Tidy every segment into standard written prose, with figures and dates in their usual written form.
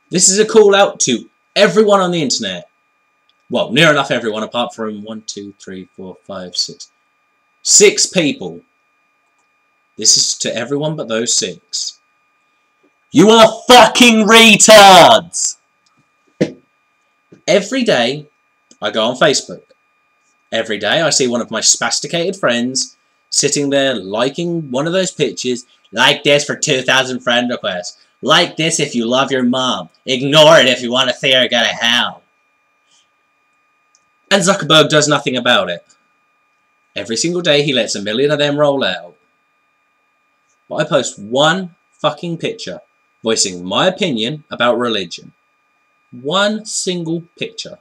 This is a call out to everyone on the internet. Well, near enough everyone apart from 1, 2, 3, 4, 5, 6. 6 people. This is to everyone but those 6. You are fucking retards! Every day, I go on Facebook. Every day, I see one of my spasticated friends sitting there liking one of those pictures. Like this for 2,000 friend requests. Like this if you love your mom. Ignore it if you want to see her go to hell. And Zuckerberg does nothing about it. Every single day, he lets a million of them roll out. But I post one fucking picture voicing my opinion about religion. One single picture.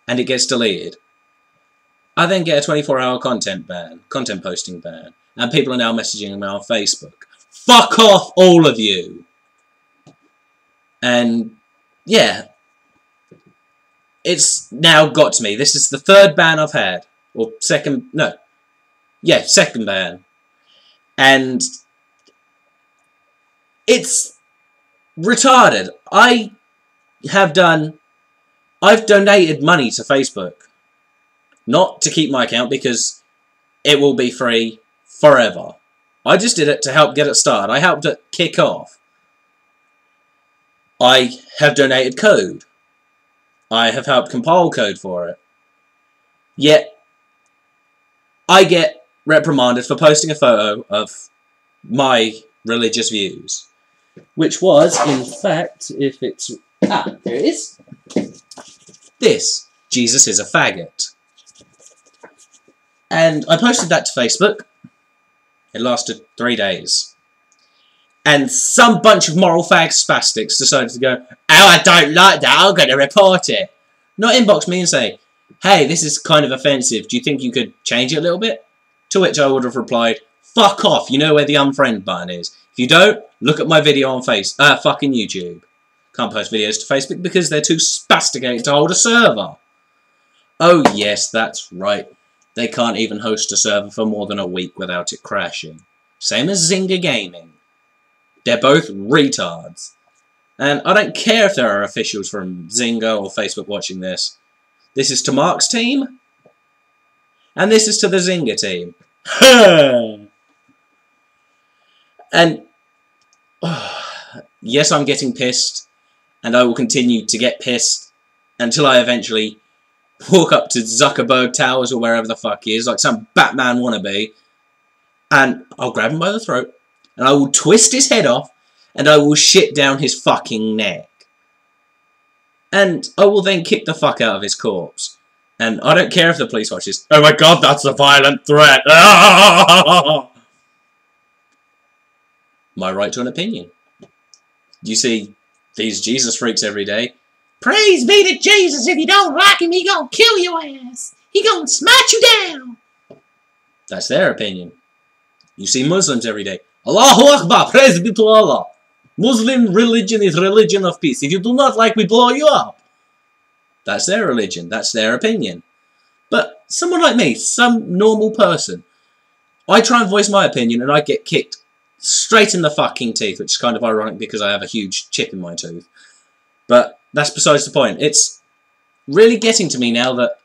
And it gets deleted. I then get a 24-hour content posting ban. And people are now messaging me on Facebook. Fuck off, all of you! And, yeah. It's now got to me. This is the 3rd ban I've had. Or second, no. Yeah, 2nd ban. And it's retarded. I've donated money to Facebook. Not to keep my account because it will be free forever. I just did it to help get it started. I helped it kick off. I have donated code. I have helped compile code for it. Yet, I get reprimanded for posting a photo of my religious views. Which was, in fact, if it's... Ah, there it is. This. Jesus is a faggot. And I posted that to Facebook. It lasted 3 days. And some bunch of moral fag spastics decided to go, oh, I don't like that, I'm going to report it. Not inbox me and say, hey, this is kind of offensive, do you think you could change it a little bit? To which I would have replied, fuck off, you know where the unfriend button is. If you don't, look at my video on fucking YouTube. Can't post videos to Facebook because they're too spasticated to hold a server. Oh yes, that's right. They can't even host a server for more than a week without it crashing. Same as Zynga Gaming. They're both retards. And I don't care if there are officials from Zynga or Facebook watching this. This is to Mark's team. And this is to the Zynga team. And yes, I'm getting pissed. And I will continue to get pissed until I eventually walk up to Zuckerberg Towers or wherever the fuck he is, like some Batman wannabe, and I'll grab him by the throat, and I will twist his head off, and I will shit down his fucking neck. And I will then kick the fuck out of his corpse. And I don't care if the police watches. Oh my god, that's a violent threat! My right to an opinion. You see these Jesus freaks every day. Praise be to Jesus, if you don't like him, he gonna kill your ass. He gonna smash you down. That's their opinion. You see Muslims every day. Allahu Akbar, praise be to Allah. Muslim religion is religion of peace. If you do not like, we blow you up. That's their religion. That's their opinion. But someone like me, some normal person, I try and voice my opinion and I get kicked straight in the fucking teeth, which is kind of ironic because I have a huge chip in my tooth. But that's besides the point. It's really getting to me now that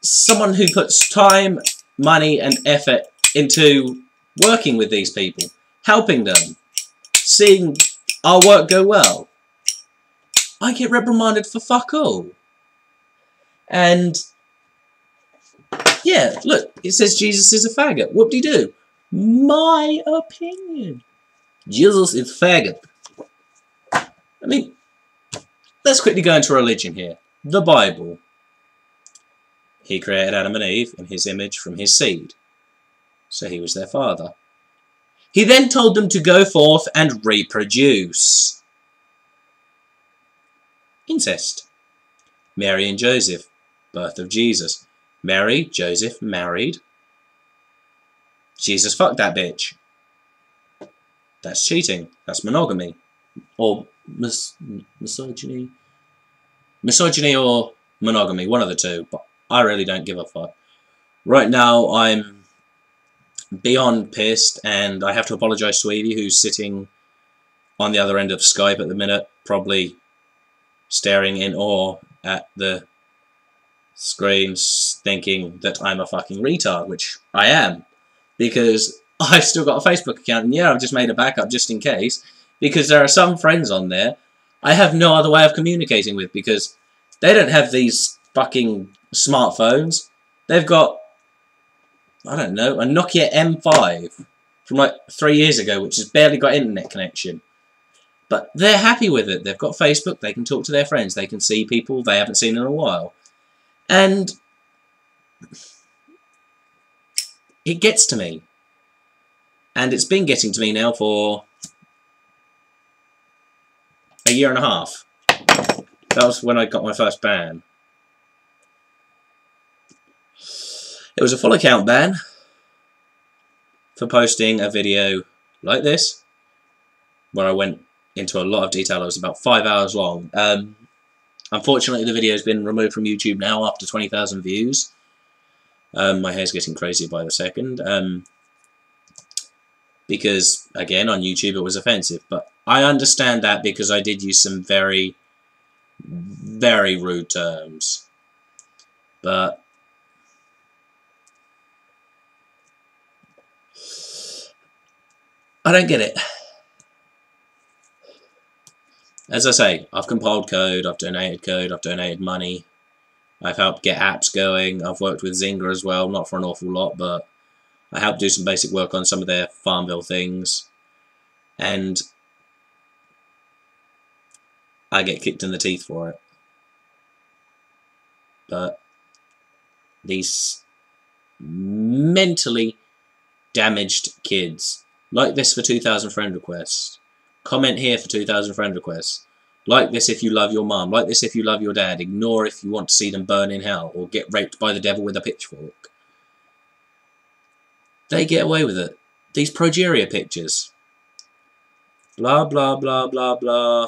someone who puts time, money and effort into working with these people, helping them, seeing our work go well, I get reprimanded for fuck all. And yeah, look, it says Jesus is a faggot. Whoop-de-doo. My opinion. Jesus is faggot. I mean, let's quickly go into religion here. The Bible. He created Adam and Eve in his image from his seed. So he was their father. He then told them to go forth and reproduce. Incest. Mary and Joseph. Birth of Jesus. Mary, Joseph married. Jesus fucked that bitch. That's cheating. That's monogamy. Or misogyny. Misogyny or monogamy. One of the two. But I really don't give a fuck. Right now, I'm beyond pissed, and I have to apologise to Evie, who's sitting on the other end of Skype at the minute, probably staring in awe at the screens, thinking that I'm a fucking retard, which I am, because I've still got a Facebook account, and yeah, I've just made a backup just in case, because there are some friends on there I have no other way of communicating with, because they don't have these fucking smartphones. They've got, I don't know, a Nokia M5 from like 3 years ago, which has barely got internet connection. But they're happy with it. They've got Facebook, they can talk to their friends, they can see people they haven't seen in a while. And it gets to me. And it's been getting to me now for a year and a half. That was when I got my first ban. It was a full account ban for posting a video like this, where I went into a lot of detail. It was about 5 hours long. Unfortunately, the video has been removed from YouTube now after 20,000 views. My hair's getting crazier by the second. Because, again, on YouTube it was offensive. But I understand that because I did use some very, very rude terms. But I don't get it. As I say, I've compiled code, I've donated money, I've helped get apps going, I've worked with Zynga as well, not for an awful lot, but I helped do some basic work on some of their Farmville things, and I get kicked in the teeth for it. But these mentally damaged kids, like this for 2,000 friend requests, comment here for 2,000 friend requests, like this if you love your mum, like this if you love your dad, ignore if you want to see them burn in hell, or get raped by the devil with a pitchfork. They get away with it. These progeria pictures. Blah, blah, blah, blah, blah.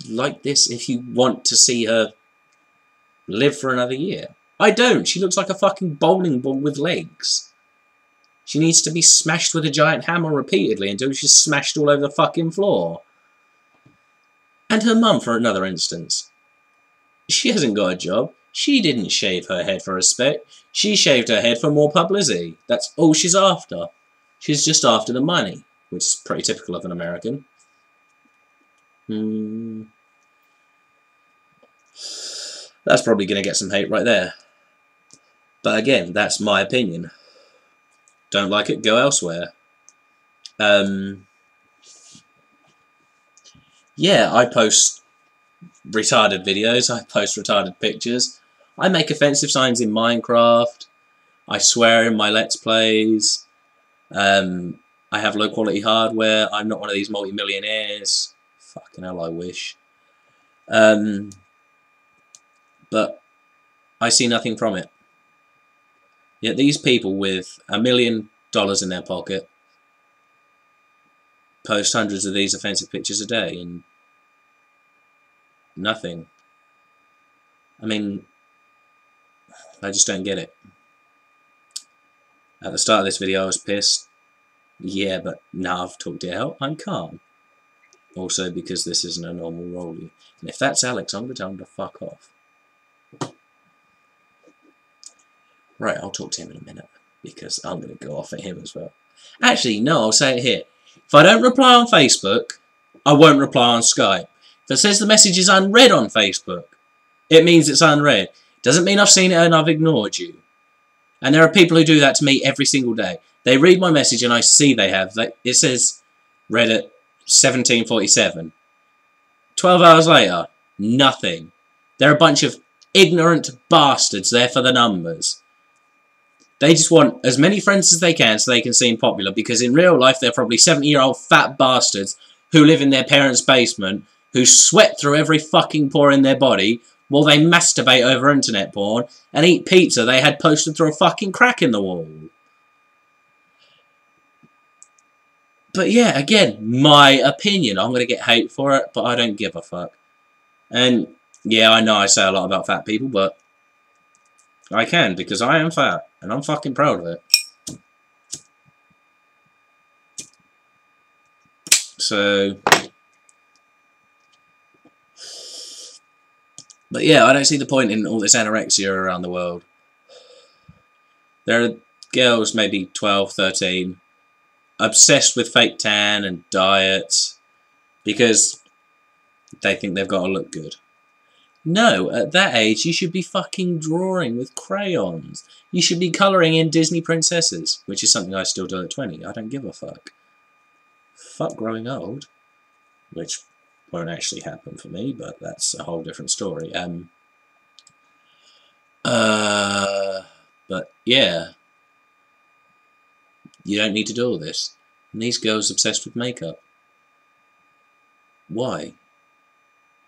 Like this if you want to see her live for another year. I don't. She looks like a fucking bowling ball with legs. She needs to be smashed with a giant hammer repeatedly until she's smashed all over the fucking floor. And her mum, for another instance. She hasn't got a job. She didn't shave her head for respect. She shaved her head for more publicity. That's all she's after. She's just after the money, which is pretty typical of an American. That's probably going to get some hate right there. But again, that's my opinion. Don't like it, go elsewhere. Yeah, I post retarded videos, I post retarded pictures, I make offensive signs in Minecraft, I swear in my Let's Plays, I have low quality hardware, I'm not one of these multi-millionaires. Fucking hell, I wish. But I see nothing from it. Yet these people with $1 million in their pocket post hundreds of these offensive pictures a day and nothing. I mean, I just don't get it. At the start of this video I was pissed. Yeah, but now I've talked it out, I'm calm. Also because this isn't a normal rollie. And if that's Alex, I'm going to tell him to fuck off. Right, I'll talk to him in a minute, because I'm going to go off at him as well. Actually, no, I'll say it here. If I don't reply on Facebook, I won't reply on Skype. If it says the message is unread on Facebook, it means it's unread. Doesn't mean I've seen it and I've ignored you. And there are people who do that to me every single day. They read my message and I see they have. It says, read at 17:47. 12 hours later, nothing. They're a bunch of ignorant bastards there for the numbers. They just want as many friends as they can so they can seem popular, because in real life they're probably 70-year-old fat bastards who live in their parents' basement, who sweat through every fucking pore in their body while they masturbate over internet porn and eat pizza they had posted through a fucking crack in the wall. But yeah, again, my opinion. I'm going to get hate for it, but I don't give a fuck. And yeah, I know I say a lot about fat people, but I can, because I am fat, and I'm fucking proud of it. So, but yeah, I don't see the point in all this anorexia around the world. There are girls, maybe 12, 13, obsessed with fake tan and diets because they think they've got to look good. No, at that age you should be fucking drawing with crayons. You should be colouring in Disney princesses, which is something I still do at 20. I don't give a fuck. Fuck growing old, which won't actually happen for me, but that's a whole different story. But yeah, you don't need to do all this. And these girls obsessed with makeup. Why?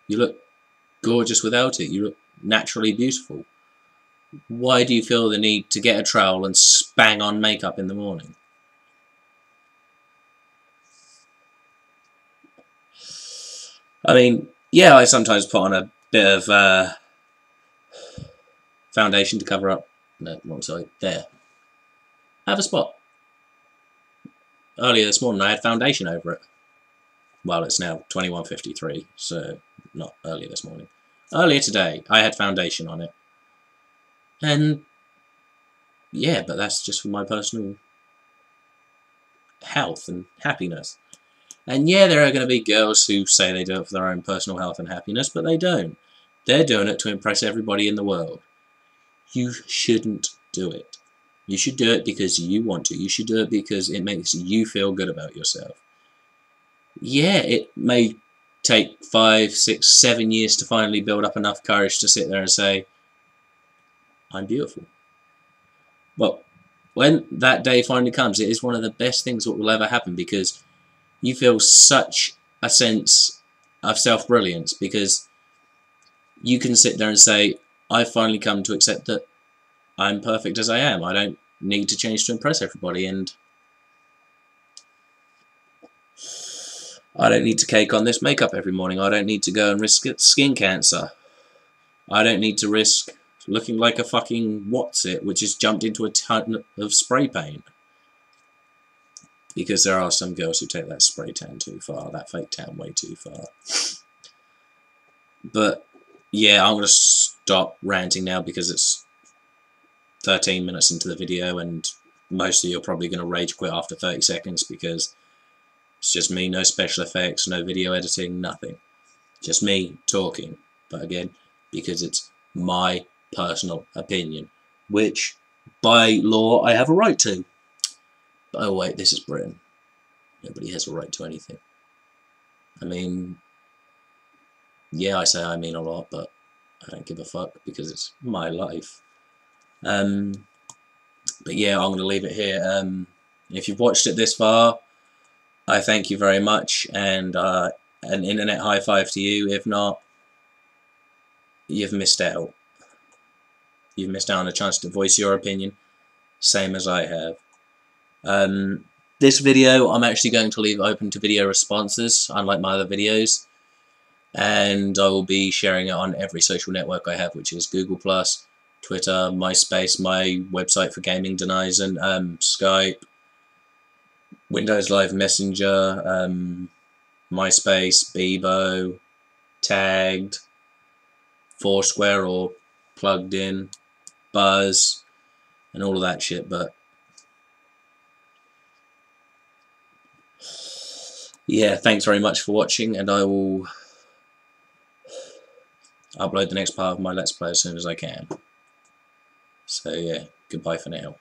You look gorgeous without it. You look naturally beautiful. Why do you feel the need to get a trowel and spang on makeup in the morning? I mean, yeah, I sometimes put on a bit of foundation to cover up. No, wrong side. There. I have a spot. Earlier this morning I had foundation over it. Well, it's now 21:53, so not earlier this morning. Earlier today, I had foundation on it. And yeah, but that's just for my personal health and happiness. And yeah, there are going to be girls who say they do it for their own personal health and happiness, but they don't. They're doing it to impress everybody in the world. You shouldn't do it. You should do it because you want to. You should do it because it makes you feel good about yourself. Yeah, it may take 5, 6, 7 years to finally build up enough courage to sit there and say, I'm beautiful. Well, when that day finally comes, it is one of the best things that will ever happen because you feel such a sense of self-brilliance because you can sit there and say, I've finally come to accept that I'm perfect as I am. I don't need to change to impress everybody, and I don't need to cake on this makeup every morning. I don't need to go and risk skin cancer. I don't need to risk looking like a fucking what's-it, which has jumped into a ton of spray paint. Because there are some girls who take that spray tan too far, that fake tan way too far. But yeah, I'm going to stop ranting now because it's 13 minutes into the video and most of you are probably going to rage quit after 30 seconds because it's just me, no special effects, no video editing, nothing. Just me talking. But again, because it's my personal opinion, which by law I have a right to. Oh wait, this is Britain. Nobody has a right to anything. I mean, yeah, I say I mean a lot, but I don't give a fuck because it's my life. But yeah, I'm going to leave it here. If you've watched it this far, I thank you very much, and an internet high five to you. If not, you've missed out. You've missed out on a chance to voice your opinion, same as I have. This video, I'm actually going to leave open to video responses, unlike my other videos. And I will be sharing it on every social network I have, which is Google+, Twitter, MySpace, my website for gaming Denizen, Skype, Windows Live Messenger, MySpace, Bebo, Tagged, Foursquare or Plugged In, Buzz, and all of that shit, but yeah, thanks very much for watching, and I will upload the next part of my Let's Play as soon as I can. So yeah, goodbye for now.